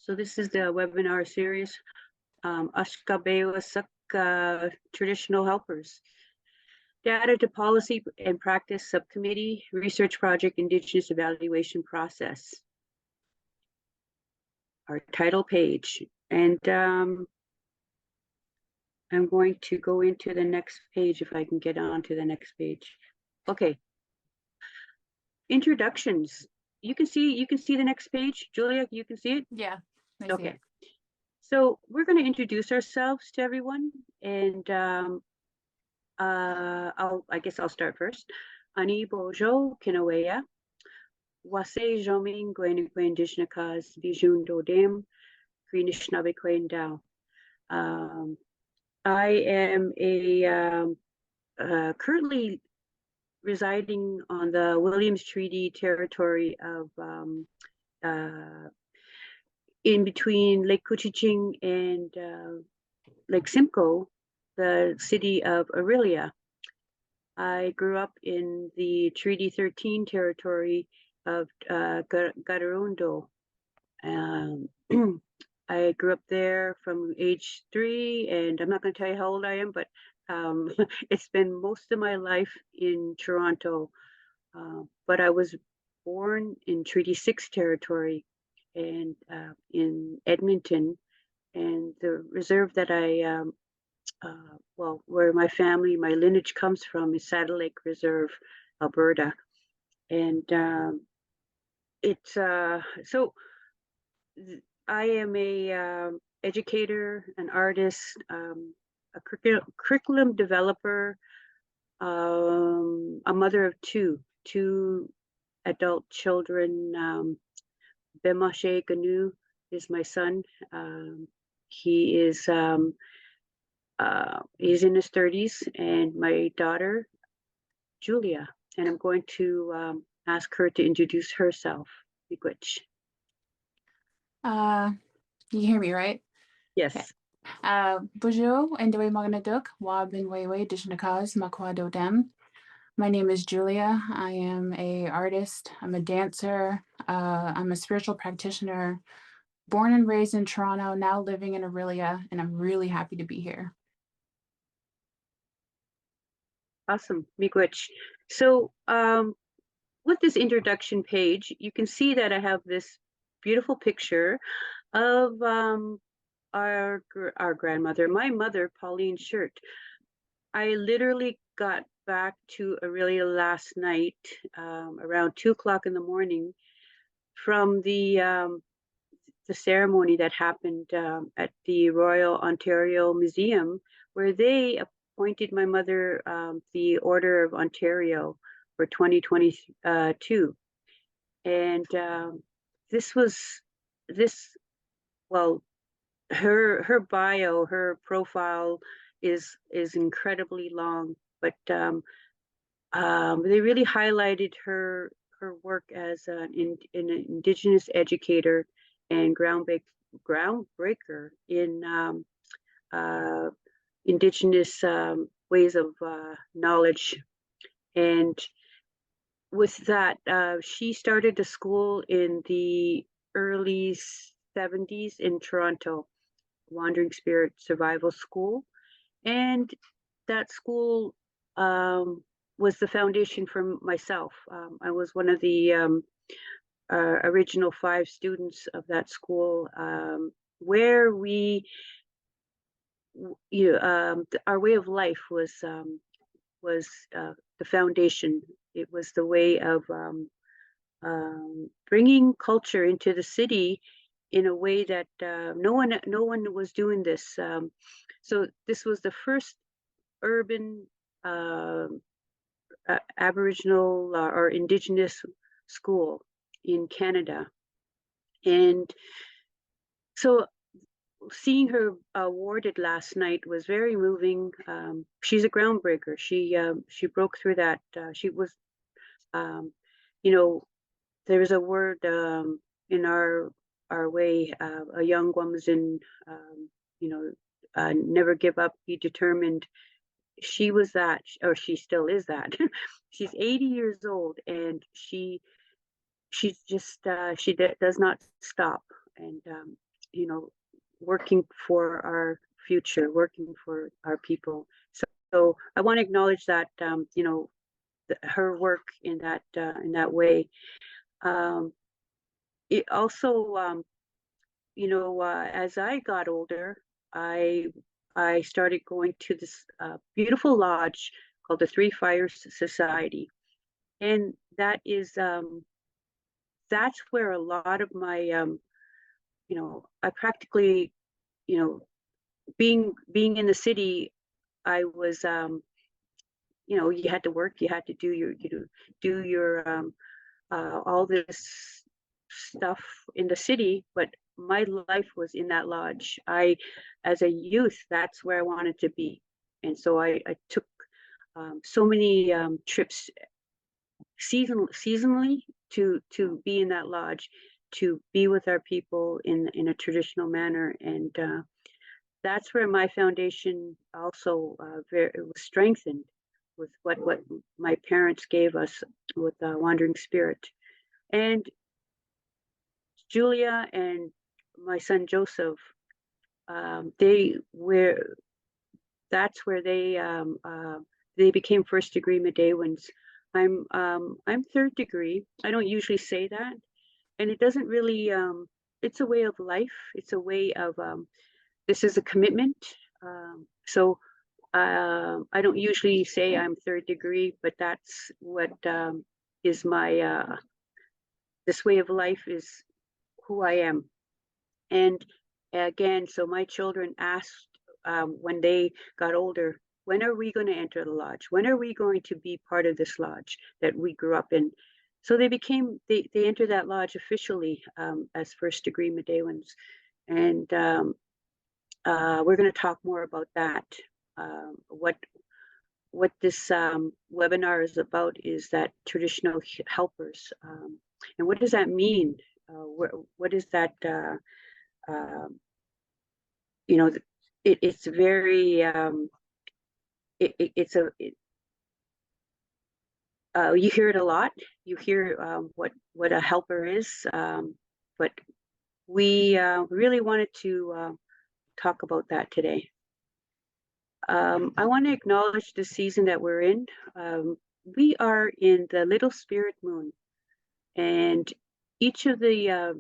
So this is the webinar series, Oskâpêwisak Traditional Helpers. Data to Policy and Practice Subcommittee, Research Project Indigenous Evaluation Process. Our title page. And I'm going to go into the next page if I can get on to the next page. Okay. Introductions. You can see the next page. Julia, you can see it? Yeah. Okay. So we're going to introduce ourselves to everyone, and I guess I'll start first. Ani Bojo Kinawea, Wase Joming Gwen Indigenous Cause Bijun Dodem, Greenishnabe Queen Dao. I am currently residing on the Williams Treaty territory of in between Lake Couchiching and Lake Simcoe, the city of Aurelia. I grew up in the Treaty 13 territory of Garundo. I grew up there from age 3, and I'm not going to tell you how old I am, but it's been most of my life in Toronto. But I was born in Treaty 6 territory and in Edmonton, and the reserve that I where my family, my lineage comes from is Saddle Lake Reserve, Alberta. And it's so I am a educator, an artist, a curriculum developer, a mother of two adult children. Bemashe Ganu is my son. He is he's in his 30s, and my daughter, Julia. And I'm going to ask her to introduce herself. Miigwech. You hear me, right? Yes. Bonjour, Ndewe Maganaduk, Wabin Wewe Dishnakaz, Makwa Dodem. My name is Julia. I am an artist. I'm a dancer. I'm a spiritual practitioner, born and raised in Toronto, now living in Aurelia, and I'm really happy to be here. Awesome, Miigwech. So with this introduction page, you can see that I have this beautiful picture of our grandmother, my mother, Pauline Shirt. I literally got back to Aurelia last night around 2 o'clock in the morning from the ceremony that happened at the Royal Ontario Museum, where they appointed my mother the Order of Ontario for 2022. And her bio, her profile is incredibly long, but they really highlighted her work as an Indigenous educator and groundbreaker in Indigenous ways of knowledge. And with that, she started a school in the early 70s in Toronto, Wandering Spirit Survival School. And that school was the foundation for myself. I was one of the original 5 students of that school, where our way of life was the foundation. It was the way of bringing culture into the city in a way that no one was doing this. So this was the first urban Aboriginal or Indigenous school in Canada. And so seeing her awarded last night was very moving. She's a groundbreaker. She broke through that. She was, there's a word in our way, a young woman, never give up, be determined. She was that, or she still is that. She's 80 years old, and she does not stop. And working for our future, working for our people. So I want to acknowledge that, her work in that way. It also, as I got older, I I started going to this beautiful lodge called the Three Fires Society, and that's where a lot of my I practically, you know, being in the city, I was you had to work, you had to do your all this stuff in the city, but my life was in that lodge. As a youth, that's where I wanted to be. And so I took so many trips seasonally to be in that lodge, to be with our people in a traditional manner. And that's where my foundation also it was strengthened with what my parents gave us with Wandering Spirit. And Julia and my son Joseph, they were that's where they became first degree Medewans. I'm third degree. I don't usually say that, and it doesn't really. It's a way of life. It's a way of. This is a commitment. So I don't usually say I'm third degree, but that's what is my. This way of life is who I am. And again, so my children asked when they got older, when are we going to enter the lodge? When are we going to be part of this lodge that we grew up in? So they entered that lodge officially as first degree Medewans. And we're going to talk more about that. What this webinar is about is that traditional helpers. And what does that mean? What is that? It's very you hear it a lot. You hear what a helper is, but we really wanted to talk about that today. I want to acknowledge the season that we're in. We are in the Little Spirit Moon, and each of the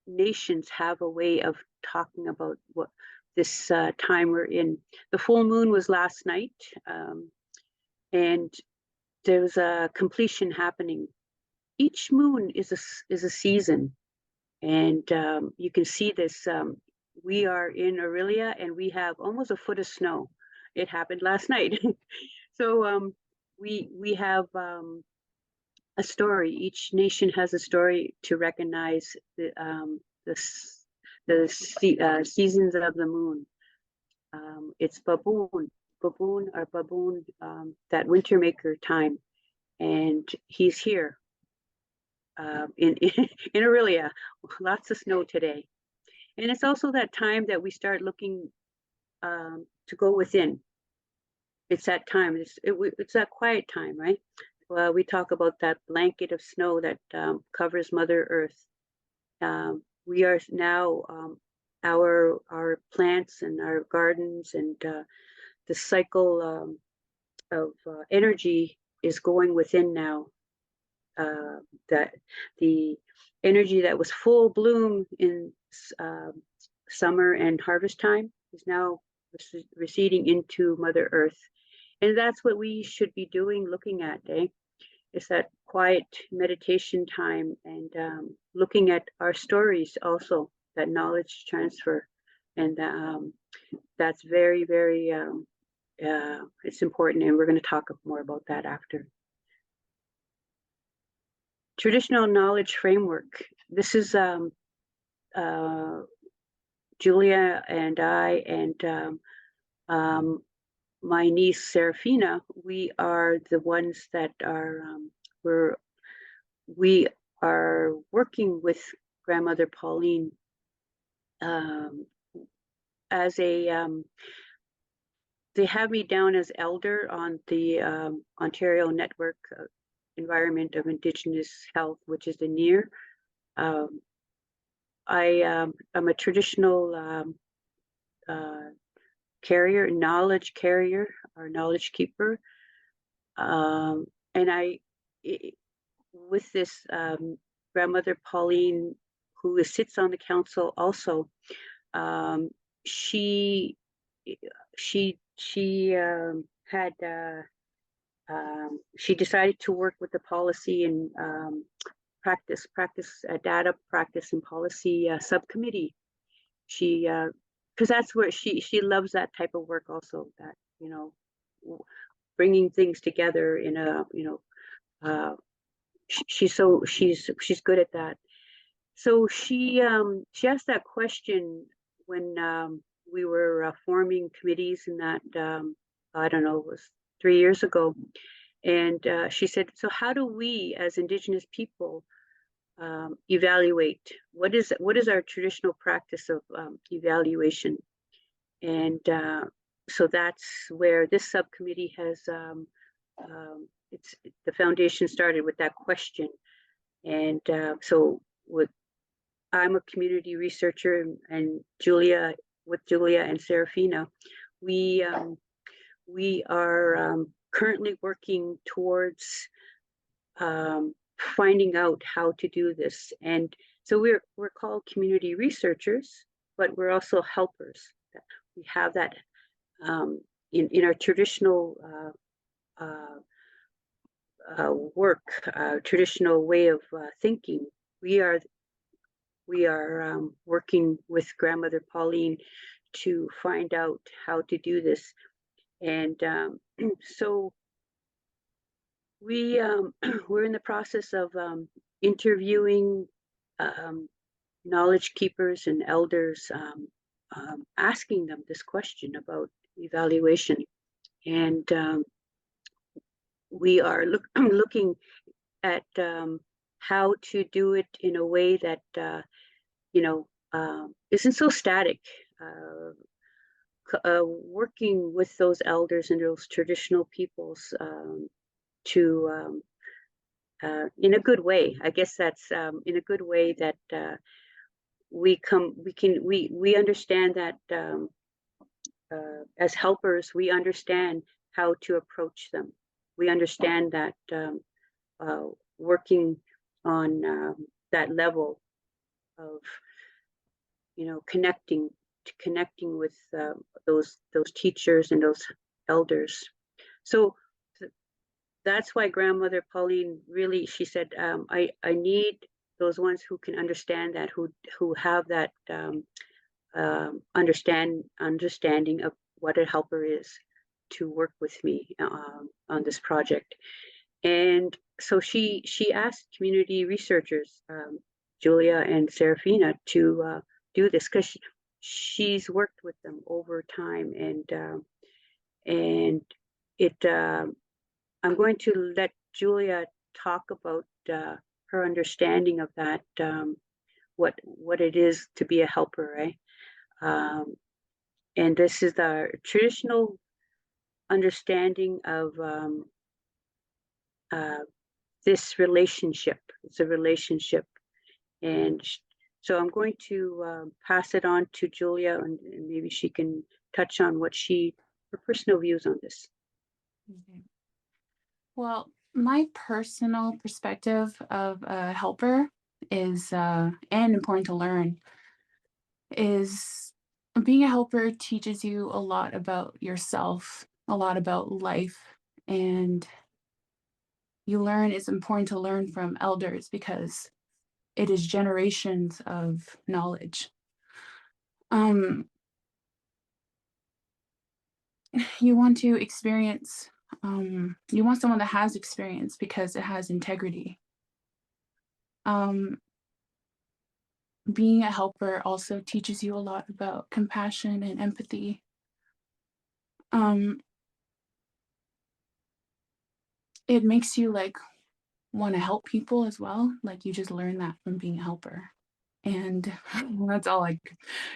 nations have a way of talking about what this time we're in. The full moon was last night, and there was a completion happening. Each moon is a season, and you can see this. We are in Aurelia, and we have almost a foot of snow. It happened last night. So we have a story. Each nation has a story to recognize the seasons of the moon. It's baboon, that winter maker time, and he's here in in Aurelia. Lots of snow today, and it's also that time that we start looking to go within. It's that time. It's that quiet time, right? Well, we talk about that blanket of snow that covers Mother Earth. We are now our plants and our gardens and the cycle of energy is going within now. That the energy that was full bloom in summer and harvest time is now receding into Mother Earth. And that's what we should be doing, looking at, It's that quiet meditation time and looking at our stories also, that knowledge transfer. And that's very, very, it's important. And we're going to talk more about that after. Traditional knowledge framework. This is Julia and I and my niece Serafina. We are the ones that are we are working with Grandmother Pauline as a they have me down as elder on the Ontario Network Environment of Indigenous Health, which is the ON-NEIHR. I'm a traditional carrier, knowledge carrier, or knowledge keeper. And with this grandmother Pauline, who sits on the council also, um, she had she decided to work with the policy and practice data practice and policy subcommittee. She because that's where she loves that type of work also, that bringing things together in a she's good at that. So she asked that question when we were forming committees in that I don't know, it was 3 years ago. And she said, so how do we as Indigenous people evaluate? What is our traditional practice of evaluation? And so that's where this subcommittee has the foundation started with that question. And so I'm a community researcher, and Julia and Serafina, we are currently working towards finding out how to do this. And so we're called community researchers, but we're also helpers. We have that in our traditional work, traditional way of thinking. We are working with grandmother Pauline to find out how to do this. And so we're in the process of interviewing knowledge keepers and elders, asking them this question about evaluation. And we are looking at how to do it in a way that isn't so static. Working with those elders and those traditional peoples to in a good way. I guess that's in a good way that we understand that as helpers, we understand how to approach them. We understand that working on that level of connecting with those teachers and those elders. So that's why grandmother Pauline really, she said, I need those ones who can understand that, who have that understanding of what a helper is, to work with me on this project. And so she asked community researchers, Julia and Serafina, to do this, because she's worked with them over time, and it I'm going to let Julia talk about her understanding of that, what it is to be a helper, right? And this is the traditional understanding of this relationship. It's a relationship. And so I'm going to pass it on to Julia, and maybe she can touch on her personal views on this. Okay. Well, my personal perspective of a helper is, and important to learn, is being a helper teaches you a lot about yourself, a lot about life, and it's important to learn from elders because it is generations of knowledge. You want to experience, you want someone that has experience because it has integrity. Being a helper also teaches you a lot about compassion and empathy. It makes you want to help people as well. You just learn that from being a helper. And that's all I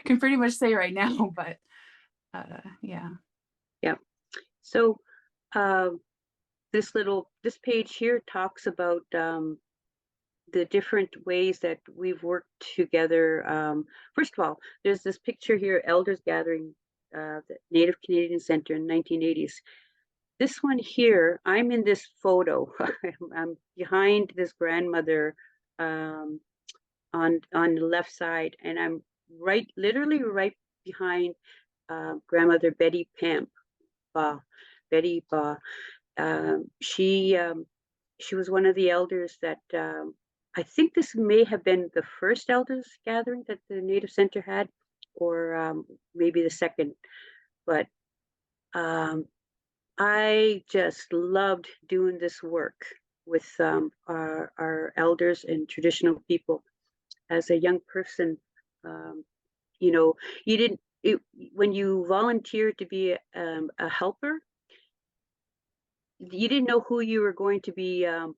can pretty much say right now, but yeah. Yeah. So this page here talks about the different ways that we've worked together. First of all, there's this picture here, Elders Gathering, the Native Canadian Center in 1980s. This one here, I'm in this photo. I'm behind this grandmother um, on the left side, and I'm literally right behind grandmother Betty Pamp, Betty Ba. Um, she um, she was one of the elders that I think this may have been the first elders gathering that the Native Center had, or maybe the second. But um, I just loved doing this work with our elders and traditional people. As a young person, um, you know, you didn't, when you volunteered to be a helper, you didn't know who you were going to be um,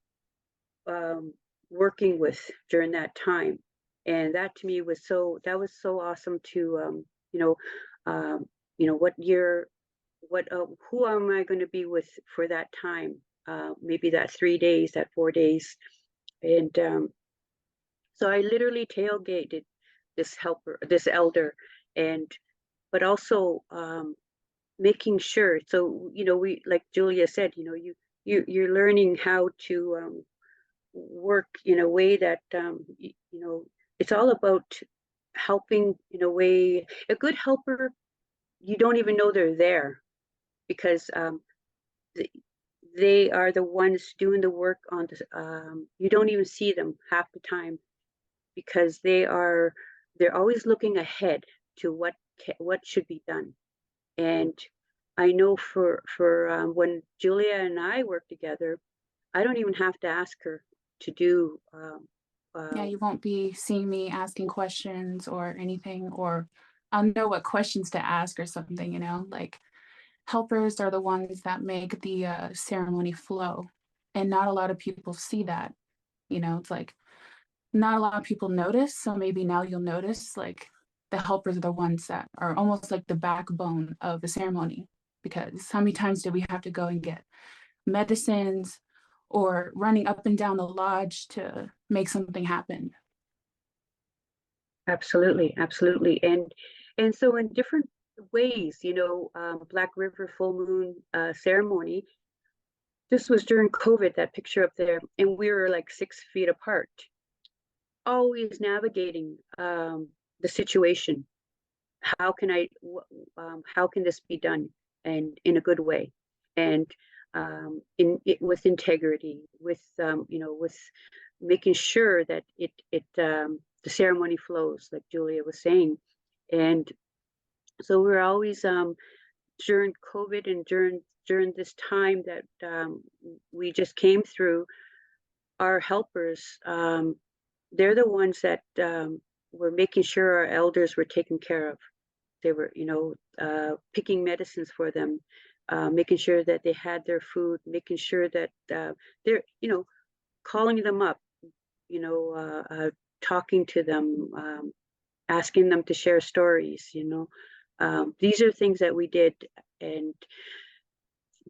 working with during that time. And that to me was that was so awesome to, you know, um, what year, who am I going to be with for that time? Maybe that 3 days, that 4 days. And so I literally tailgated this elder, and, but also making sure. So, like Julia said, you're learning how to work in a way that it's all about helping in a way. A good helper, you don't even know they're there, because they are the ones doing the work on this. You don't even see them half the time, because they're always looking ahead to what should be done. And I know for when Julia and I work together, I don't even have to ask her to do. Yeah, Uh, you won't be seeing me asking questions or anything, or I'll know what questions to ask or something, like helpers are the ones that make the ceremony flow. And not a lot of people see that, it's like not a lot of people notice. So maybe now you'll notice like the helpers are the ones that are almost like the backbone of the ceremony. Because how many times do we have to go and get medicines or running up and down the lodge to make something happen? Absolutely, absolutely. And so in different ways, Black River full moon ceremony. This was during COVID, that picture up there, and we were like 6 feet apart, always navigating the situation. How can how can this be done, and in a good way, and with integrity, with making sure that the ceremony flows, like Julia was saying. And so we're always during COVID, and during this time that we just came through, our helpers, they're the ones that were making sure our elders were taken care of. They were, picking medicines for them, making sure that they had their food, making sure that they're, calling them up, talking to them, asking them to share stories. These are things that we did, and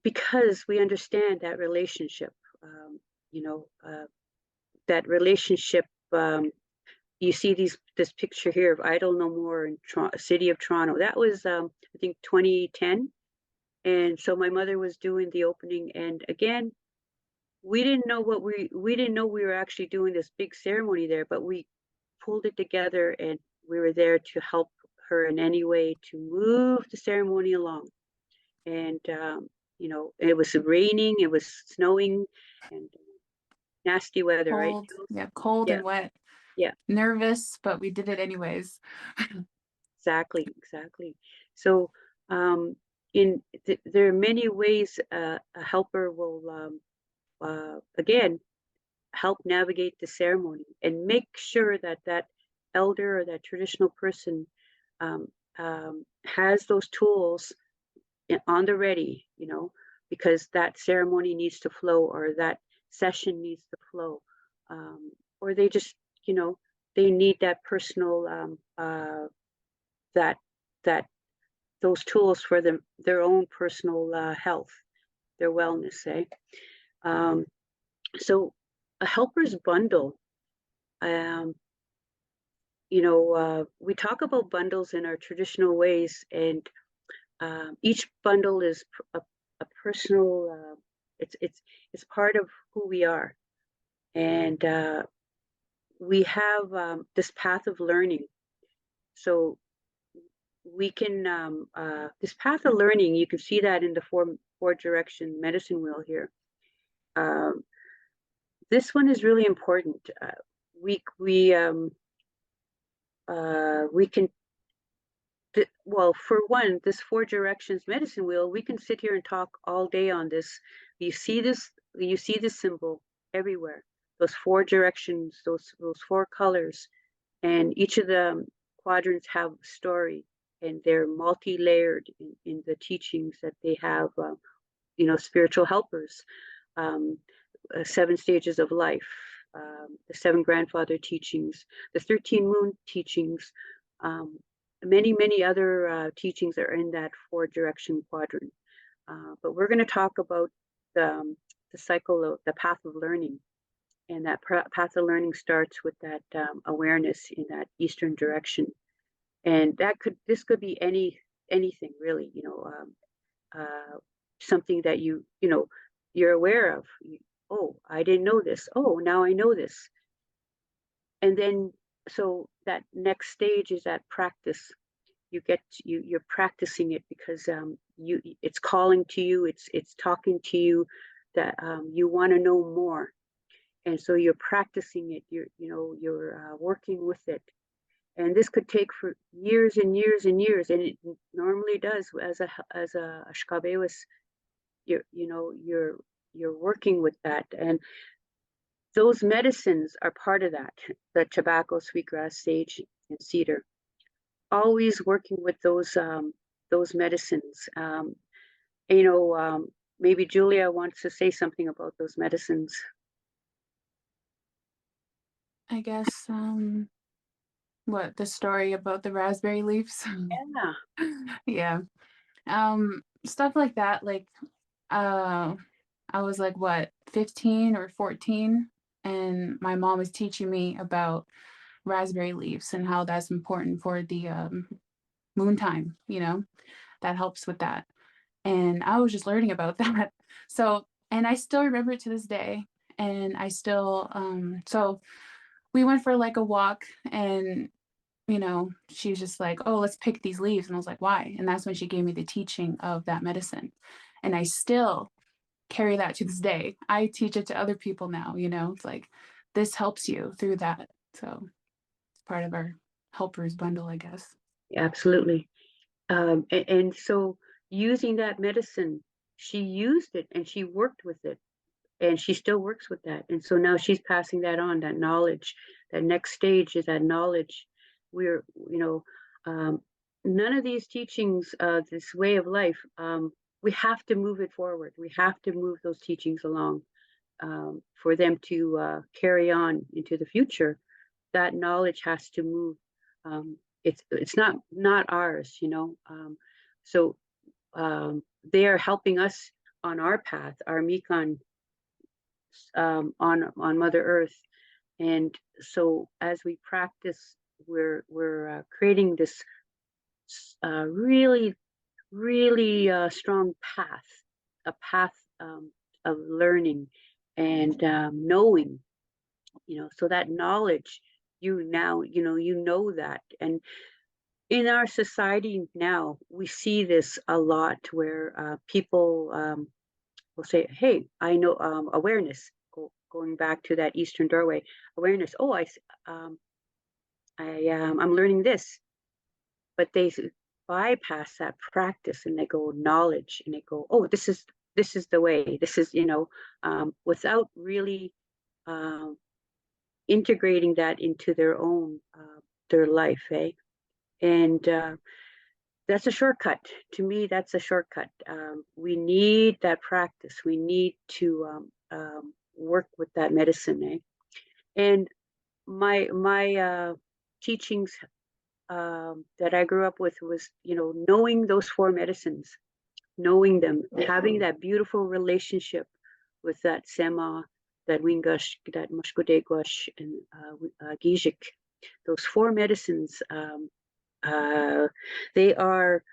because we understand that relationship, um, you know, uh, that relationship. You see this picture here of Idle No More in City of Toronto. That was I think 2010, and so my mother was doing the opening. And again, we didn't know we didn't know we were actually doing this big ceremony there, but we pulled it together, and we were there to help her in any way to move the ceremony along. And it was raining, it was snowing, and nasty weather, right? Cold, yeah, cold Yeah, and wet, yeah. nervous, but we did it anyways. Exactly, exactly. So, there are many ways a helper will, again, help navigate the ceremony and make sure that that elder or that traditional person um, has those tools on the ready, because that ceremony needs to flow, or that session needs to flow, or they just, you know, they need that personal that that those tools for their own personal health, their wellness. So a helper's bundle we talk about bundles in our traditional ways, and each bundle is a personal. It's part of who we are, and we have this path of learning. So we can this path of learning. You can see that in the four direction medicine wheel here. This one is really important. We can well, for one, this four directions medicine wheel, we can sit here and talk all day on this. You see this symbol everywhere. Those four directions, those four colors, and each of the quadrants have a story, and they're multi-layered in the teachings that they have. Spiritual helpers, 7 stages of life, the 7 grandfather teachings, the 13 moon teachings. Many other teachings are in that 4 direction quadrant. But we're going to talk about the cycle of the path of learning. And that path of learning starts with that awareness in that eastern direction. And this could be anything really, something that you're aware of. Oh, I didn't know this. Oh, now I know this. And then, so that next stage is that practice. You're practicing it because it's calling to you. It's talking to you that you want to know more, and so you're practicing it. You're working with it, and this could take for years and years and years, and it normally does. As a Oskâpêwisak, you're working with that, and those medicines are part of that. The tobacco, sweetgrass, sage, and cedar. Always working with those medicines. Maybe Julia wants to say something about those medicines. I guess what, the story about the raspberry leaves? Yeah. Yeah. Stuff like that. Like I was like, what, 15 or 14, and my mom was teaching me about raspberry leaves and how that's important for the moon time, that helps with that. And I was just learning about that. So, and I still remember it to this day. And I still, so we went for like a walk, and she was just like, oh, let's pick these leaves. And I was like, why? And that's when she gave me the teaching of that medicine. And I still carry that to this day. I teach it to other people now, it's like, this helps you through that. So it's part of our helpers bundle, I guess. Absolutely. And so using that medicine, she used it and she worked with it, and she still works with that. And so now she's passing that on, that knowledge. That next stage is that knowledge. We're, none of these teachings, this way of life, we have to move it forward. We have to move those teachings along for them to carry on into the future. That knowledge has to move. It's not ours, so they are helping us on our path, our Mikan, on Mother Earth. And so as we practice, we're creating this really strong path, a path of learning and knowing, so that knowledge, you know that. And in our society now, we see this a lot where people will say, hey, I know, awareness, going back to that Eastern doorway, awareness. Oh, I'm learning this, but they bypass that practice and they go knowledge, and they go, oh, this is the way. This is, without really integrating that into their life, eh? And that's a shortcut. To me, that's a shortcut. We need that practice. We need to work with that medicine, eh? And my teachings that I grew up with was, knowing those 4 medicines, knowing them, having that beautiful relationship with that sema, that Wingush, that Mushkodegwash, and Gijik. Those four medicines, uh, they are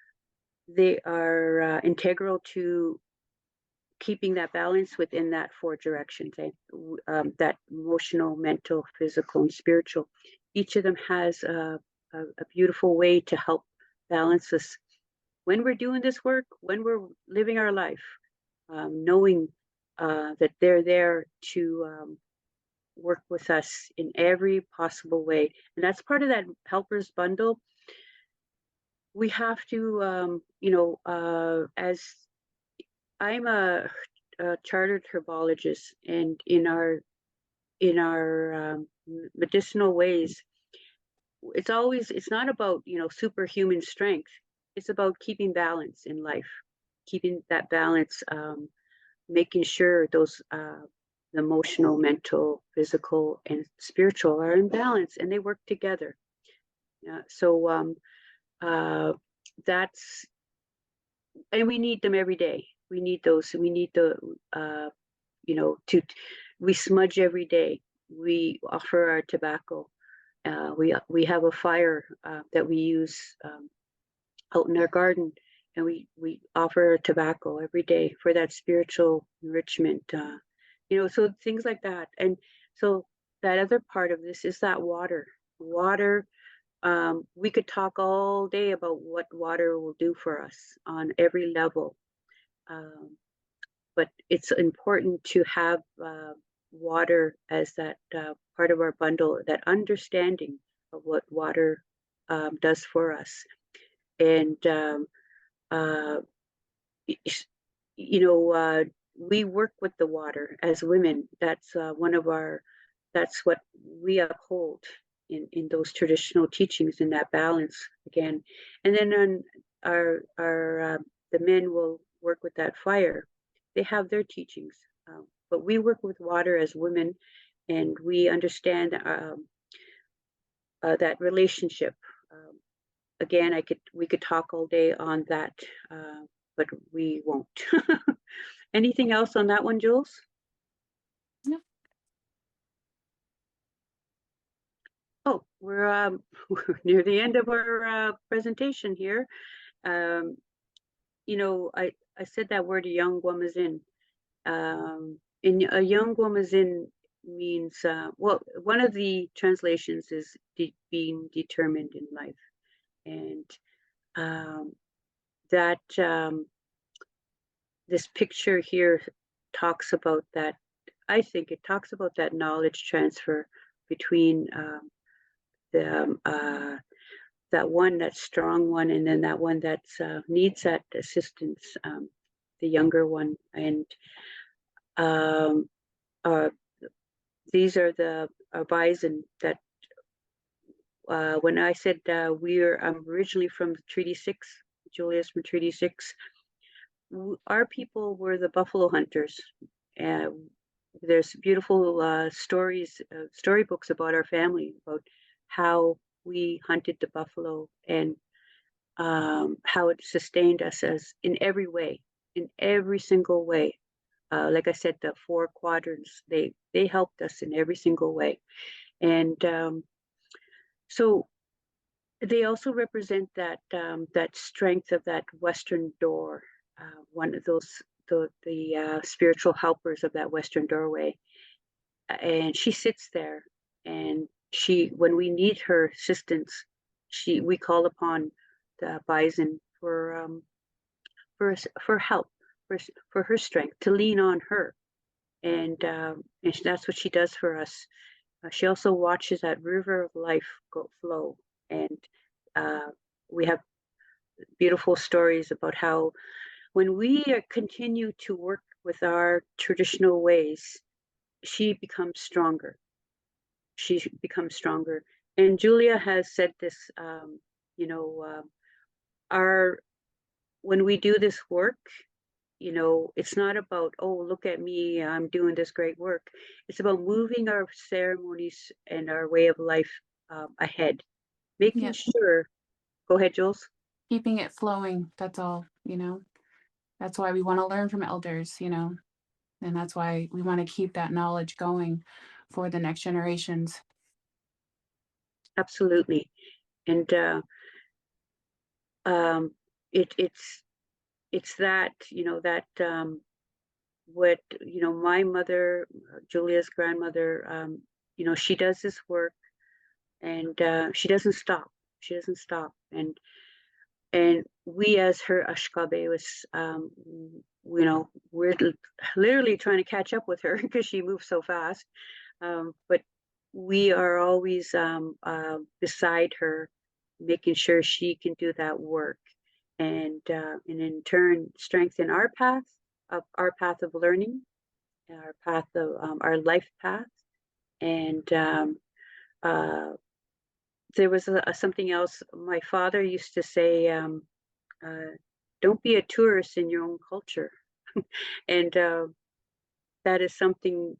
integral to keeping that balance within that four directions, that emotional, mental, physical, and spiritual. Each of them has a beautiful way to help balance us when we're doing this work, when we're living our life, knowing that they're there to work with us in every possible way. And that's part of that helpers bundle. We have to, as I'm a chartered herbologist, and in our medicinal ways, it's not about superhuman strength. It's about keeping balance in life, keeping that balance, making sure those the emotional, mental, physical, and spiritual are in balance and they work together. So uh, that's and we need them every day. We need those. We need the to we smudge every day. We offer our tobacco. We have a fire that we use out in our garden, and we offer tobacco every day for that spiritual enrichment. So things like that. And so that other part of this is that water. Water. We could talk all day about what water will do for us on every level. Um, but it's important to have water as that part of our bundle, that understanding of what water does for us. And, uh, we work with the water as women. That's that's what we uphold in those traditional teachings, in that balance again. And then on the men will work with that fire. They have their teachings, but we work with water as women, and we understand that relationship. Um, Again, we could talk all day on that, but we won't. Anything else on that one, Jules? No. Oh, we're near the end of our presentation here. Um, I said that word, a young woman's in a young woman's in means, well, one of the translations is being determined in life. And um, that this picture here talks about that. I think it talks about that knowledge transfer between that strong one, and then that one that needs that assistance, the younger one. And um, uh, these are the bison that when I said I'm originally from Treaty 6, Julius from Treaty 6, our people were the buffalo hunters. Uh, there's beautiful storybooks about our family, about how we hunted the buffalo, and how it sustained us as in every way, in every single way. Like I said, the four quadrants, they helped us in every single way. And so they also represent that strength of that Western door, one of those the spiritual helpers of that Western doorway. And she sits there, and when we need her assistance, we call upon the bison for help, for her strength, to lean on her. And that's what she does for us. She also watches that river of life flow. And uh, we have beautiful stories about how when we continue to work with our traditional ways, she becomes stronger. She becomes stronger. And Julia has said this, you know, our when we do this work, it's not about, oh, look at me, I'm doing this great work. It's about moving our ceremonies and our way of life ahead, making Yeah. sure. Go ahead, Jules. Keeping it flowing. That's all. That's why we want to learn from elders. And that's why we want to keep that knowledge going for the next generations. Absolutely. And um, it's that, that what, my mother, Julia's grandmother, she does this work, and she doesn't stop. She doesn't stop. And we, as her Oskâpêwisak, we're literally trying to catch up with her because she moves so fast. But we are always beside her, making sure she can do that work, and in turn strengthen our path of learning, our path of our life path. And uh, there was something else my father used to say. Don't be a tourist in your own culture. And that is something,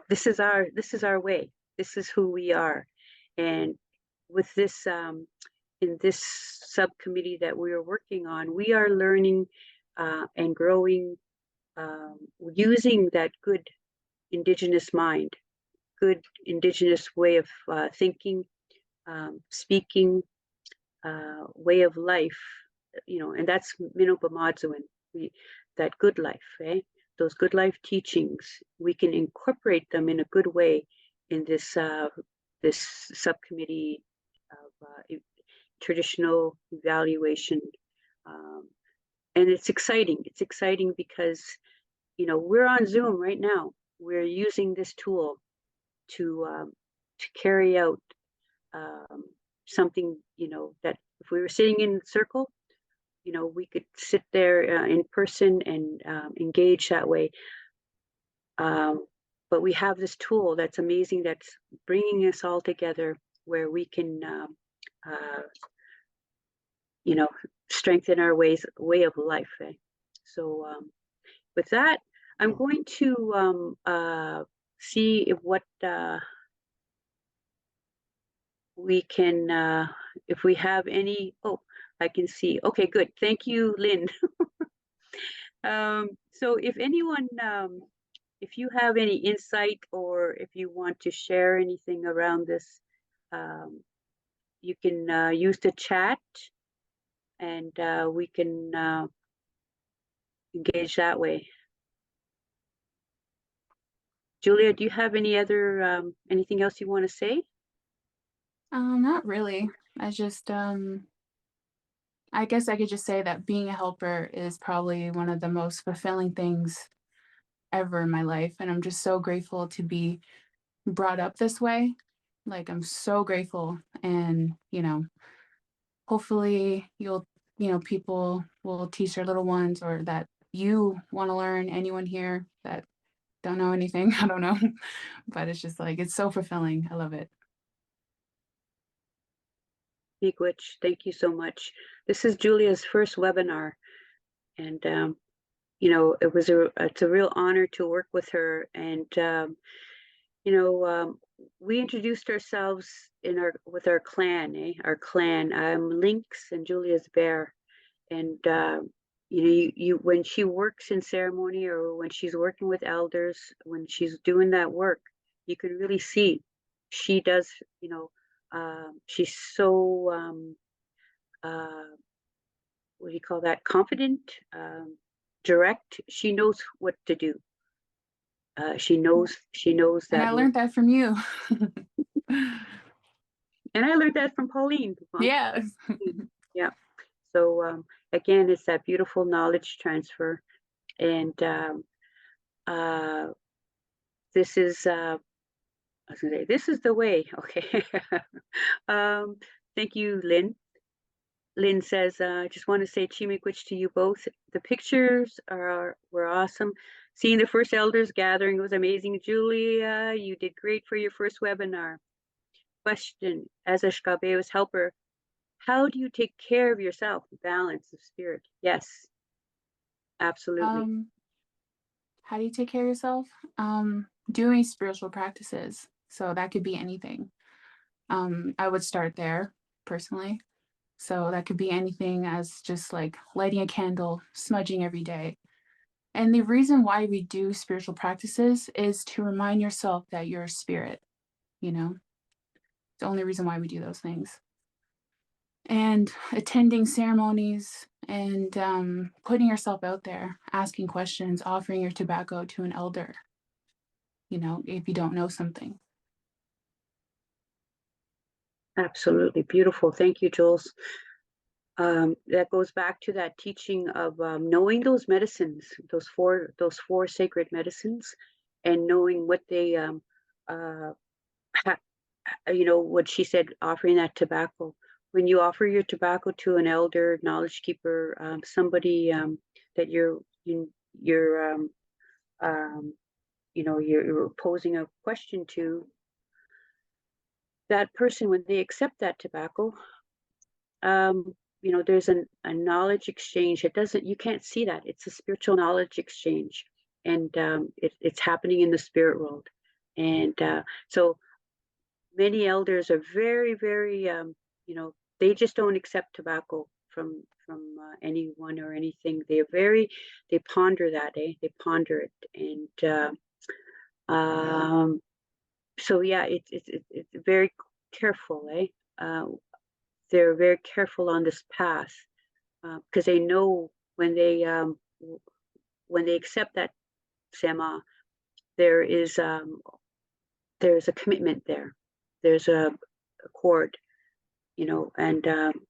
this is our way. This is who we are. And with this, in this subcommittee that we are working on, we are learning and growing, using that good Indigenous mind, good Indigenous way of thinking, speaking, way of life, and that's Minobamadzuin, that good life, eh? Those good life teachings, we can incorporate them in a good way in this subcommittee of traditional evaluation. Um, and it's exciting. It's exciting because, we're on Zoom right now. We're using this tool to carry out um, something, that if we were sitting in a circle, we could sit there in person and engage that way. But we have this tool that's amazing, that's bringing us all together, where we can, uh, strengthen our way of life. Eh? So with that, I'm going to see if what we can, if we have any. Oh, I can see. Okay, good. Thank you, Lynn. So if anyone, if you have any insight, or if you want to share anything around this, um, you can use the chat, and we can engage that way. Julia, do you have anything else you want to say? Not really. I guess I could just say that being a helper is probably one of the most fulfilling things ever in my life. And I'm just so grateful to be brought up this way. Like, I'm so grateful. And, hopefully people will teach their little ones, or that you want to learn, anyone here that don't know anything. I don't know. But it's just like, it's so fulfilling. I love it. Miigwech, thank you so much. This is Julia's first webinar, and it's a real honor to work with her. And you know, we introduced ourselves with our clan, our clan. I'm Lynx and Julia's Bear, and when she works in ceremony, or when she's working with elders, when she's doing that work, you can really see she does. She's so what do you call that? Confident, direct. She knows what to do. She knows And that. I learned that from you. And I learned that from Pauline. Huh? Yeah. Yeah. So again, it's that beautiful knowledge transfer, and uh, this is. I was gonna say, this is the way. Okay. um, Thank you, Lynn. Lynn says, I just want to say Chimikwich to you both. The pictures were awesome. Seeing the first elders gathering was amazing. Julia, you did great for your first webinar. Question, as a Oskâpêwisak helper, how do you take care of yourself? Balance of spirit. Yes, absolutely. How do you take care of yourself? Doing spiritual practices. So that could be anything. I would start there personally. So that could be anything, as just like lighting a candle, smudging every day, And the reason why we do spiritual practices is to remind yourself that you're a spirit, you know? It's the only reason why we do those things. And attending ceremonies and putting yourself out there, asking questions, offering your tobacco to an elder, if you don't know something. Absolutely beautiful. Thank you, Jules. That goes back to that teaching of knowing those medicines, those four sacred medicines, and knowing what they, what she said, offering that tobacco. When you offer your tobacco to an elder, knowledge keeper, somebody that you're um, you're posing a question to, that person, when they accept that tobacco, there's a knowledge exchange. You can't see that. It's a spiritual knowledge exchange, and it's happening in the spirit world. And so many elders are very, very, they just don't accept tobacco from anyone or anything. They ponder that, They ponder it, and so yeah, it's very careful, they're very careful on this path, because they know when they accept that sema, there is there's a commitment there. There's a accord, and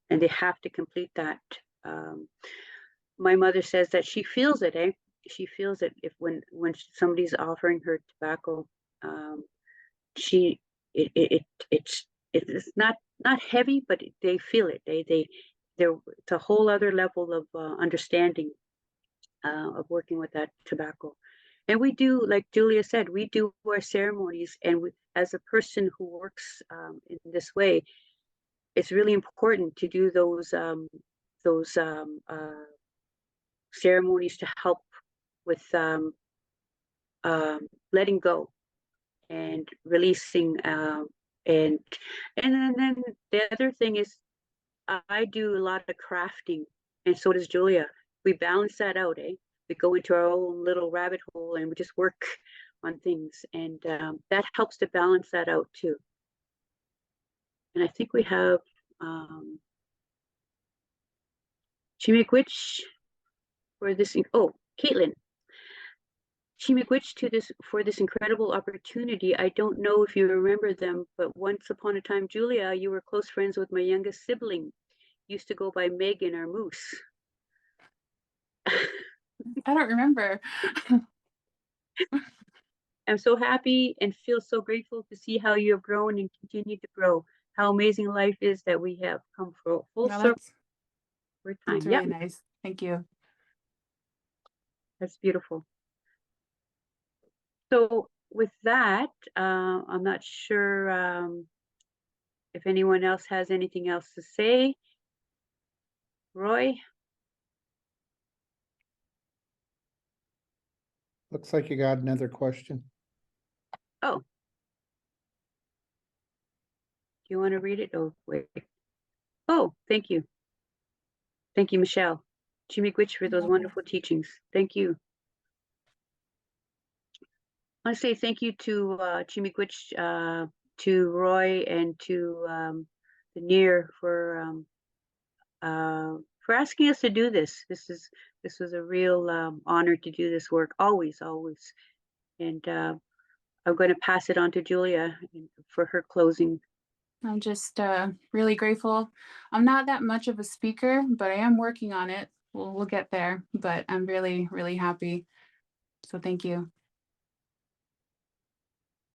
they have to complete that. Um, my mother says that she feels it, She feels it if when somebody's offering her tobacco, she it's not heavy, but they feel it. It's a whole other level of understanding of working with that tobacco. And we do, like Julia said, we do our ceremonies, and as a person who works in this way, it's really important to do those ceremonies to help with letting go and releasing. And then the other thing is, I do a lot of crafting, and so does Julia. We balance that out, We go into our own little rabbit hole and we just work on things, and that helps to balance that out too. And I think we have Chimikwich for this. Oh, Caitlin. Chimikwich for this incredible opportunity. I don't know if you remember them, but once upon a time, Julia, you were close friends with my youngest sibling. Used to go by Megan or Moose. I don't remember. I'm so happy and feel so grateful to see how you have grown and continue to grow. How amazing life is that we have come full circle over time. That's Yep, really nice. Thank you. that's beautiful. So with that, I'm not sure if anyone else has anything else to say. Roy? Looks like you got another question. Oh. Do you want to read it? Oh, wait. Oh, thank you. Thank you, Michelle. Chimikwich, for those wonderful teachings. Thank you. I want to say thank you to Chimikwich, to Roy, and to the NEIHR for asking us to do this. This was a real honor to do this work. Always, always. And I'm going to pass it on to Julia for her closing. I'm just really grateful. I'm not that much of a speaker, but I am working on it. We'll get there, but I'm really, really happy. So thank you.